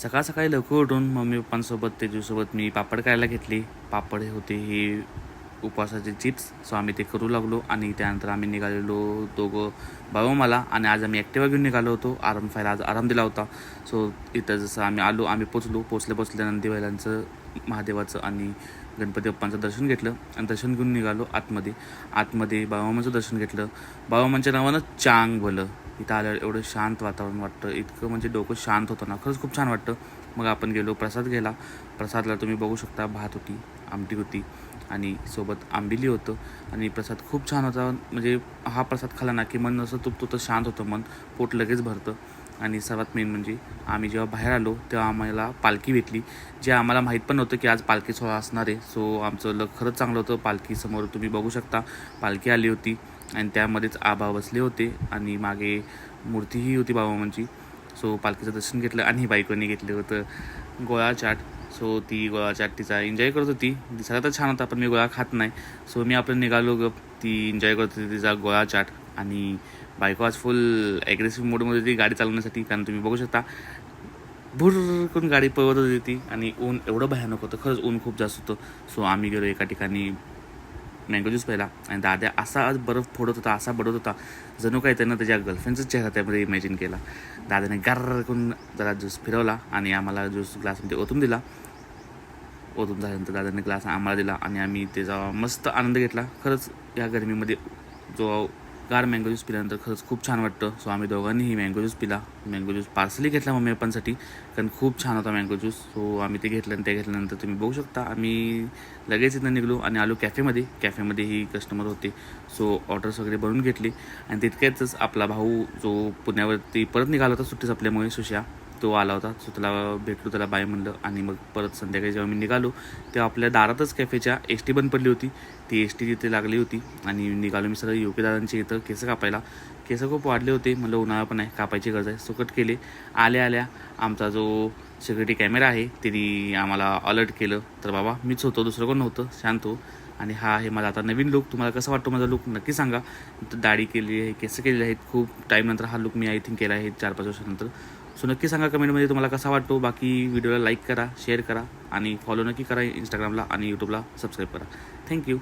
सकाळ सकाळी लवकर उठून मम्मी पप्पांसोबत तेजूसोबत मी पापड करायला घेतले. पापड होते हे उपवासाचे चिप्स. सो आम्ही ते करू लागलो आणि त्यानंतर आम्ही निघालेलो दोघं भाऊ मला. आणि आज आम्ही ॲक्टिवा घेऊन निघालो होतो. आराम फायला आज आराम दिला होता. सो इथं जसं आम्ही पोचल्या नंदीबैलांचं, महादेवाचं आणि गणपती बाप्पांचं दर्शन घेतलं आणि दर्शन घेऊन निघालो आतमध्ये बाबामांचं दर्शन घेतलं. बाबामांच्या नावानं चांग भलं. इथं आल्यावर एवढं शांत वातावरण वाटतं, इतकं म्हणजे डोकं शांत होतं ना, खरंच खूप छान वाटतं. मग आपण गेलो, प्रसाद गेला. प्रसादला तुम्ही बघू शकता, भात होती, आमटी होती आणि सोबत आंबिली होतं. आणि प्रसाद खूप छान होता. म्हणजे हा प्रसाद खाल्ला ना की मन असं तुटतं, शांत होतं मन, पोट लगेच भरतं. आणि सर्वात मेन म्हणजे आम्ही जेव्हा बाहेर आलो तेव्हा आम्हाला पालखी भेटली, जे आम्हाला माहीत पण नव्हतं की आज पालखी सोहळा असणार आहे. सो आमचं लक खरंच चांगलं होतं. पालखीसमोर तुम्ही बघू शकता पालखी आली होती आणि त्यामध्येच आबा बसले होते आणि मागे मूर्तीही होती बाबामांची. सो पालखीचं दर्शन घेतलं आणि बायकोने घेतलं होतं गोळा चाट. सो ती गोळा चाट तिचा एन्जॉय करत होती. दिसायला तर छान होता, पण मी गोळा खात नाही. सो मी आपण निघालो गप, ती एन्जॉय करत होती तिचा गोळा चाट. आणि बायको आज फुल ॲग्रेसिव्ह मोडमध्ये ती गाडी चालवण्यासाठी, कारण तुम्ही बघू शकता भुर करून गाडी पळवत होती ती. आणि ऊन एवढं भयानक होतं, खरंच ऊन खूप जास्त होतं. सो आम्ही गेलो एका ठिकाणी मँगो ज्यूस प्यायला आणि दादा असा आज बर्फ फोडत होता, असा बडत होता, जणू काय त्यानं त्याच्या गर्लफ्रेंडचाच चेहरा त्यामध्ये इमॅजिन केला. दादाने गार्र करून जरा ज्यूस फिरवला आणि आम्हाला ज्यूस ग्लासमध्ये ओतून दिला. ओतून झाल्यानंतर दादाने ग्लास आम्हाला दिला आणि आम्ही त्याचा मस्त आनंद घेतला. खरंच या गरमीमध्ये जो गार मँगो ज्यूस पिल्यानंतर खरंच खूप छान वाटतं. सो आम्ही दोघांनीही मँगो ज्यूस पिला. मँगो ज्यूस पार्सली घेतला मम्मी पप्पांसाठी, कारण खूप छान होता मँगो ज्यूस. सो आम्ही ते घेतलं आणि ते घेतल्यानंतर तुम्ही बघू शकता आम्ही लगेच इथं निघलो आणि आलो कॅफेमध्येही कस्टमर होते. सो ऑर्डर्स वगैरे बनवून घेतली आणि तितक्यातच आपला भाऊ जो पुण्यावरती परत निघाला होता सुट्टी संपल्यामुळे, सुशा, तो आला होता. सो त्याला भेटलो, त्याला बाय म्हणलं आणि मग परत संध्याकाळी जेव्हा मी निघालो तेव्हा आपल्या दारातच कॅफेच्या एस टी बंद पडली होती. ती एस टी तिथे लागली होती आणि निघालो मी सरळ योगी दादांच्या इथं केस कापायला. केस खूप वाढले होते, म्हणलं उन्हाळा पण आहे, कापायची गरज आहे. सो कट केले. आल्या आमचा जो सिक्युरिटी कॅमेरा आहे त्यांनी आम्हाला अलर्ट केलं. तर बाबा मीच होतो, दुसरं कोण नव्हतं, शांत हो. आणि हा आहे माझा आता नवीन लुक. तुम्हाला कसं वाटतो माझा लुक नक्की सांगा. दाढी केली आहे, केस केलेले आहेत, खूप टाईमनंतर हा लुक मी आय थिंक केला आहे 4-5 वर्षानंतर. सो नक्की सांगा कमेंटमध्ये तुम्हाला कसा वाटतो. बाकी व्हिडिओला लाईक करा, शेअर करा आणि फॉलो नक्की करा इंस्टाग्रामला आणि यूट्यूबला सबस्क्राईब करा. थँक्यू.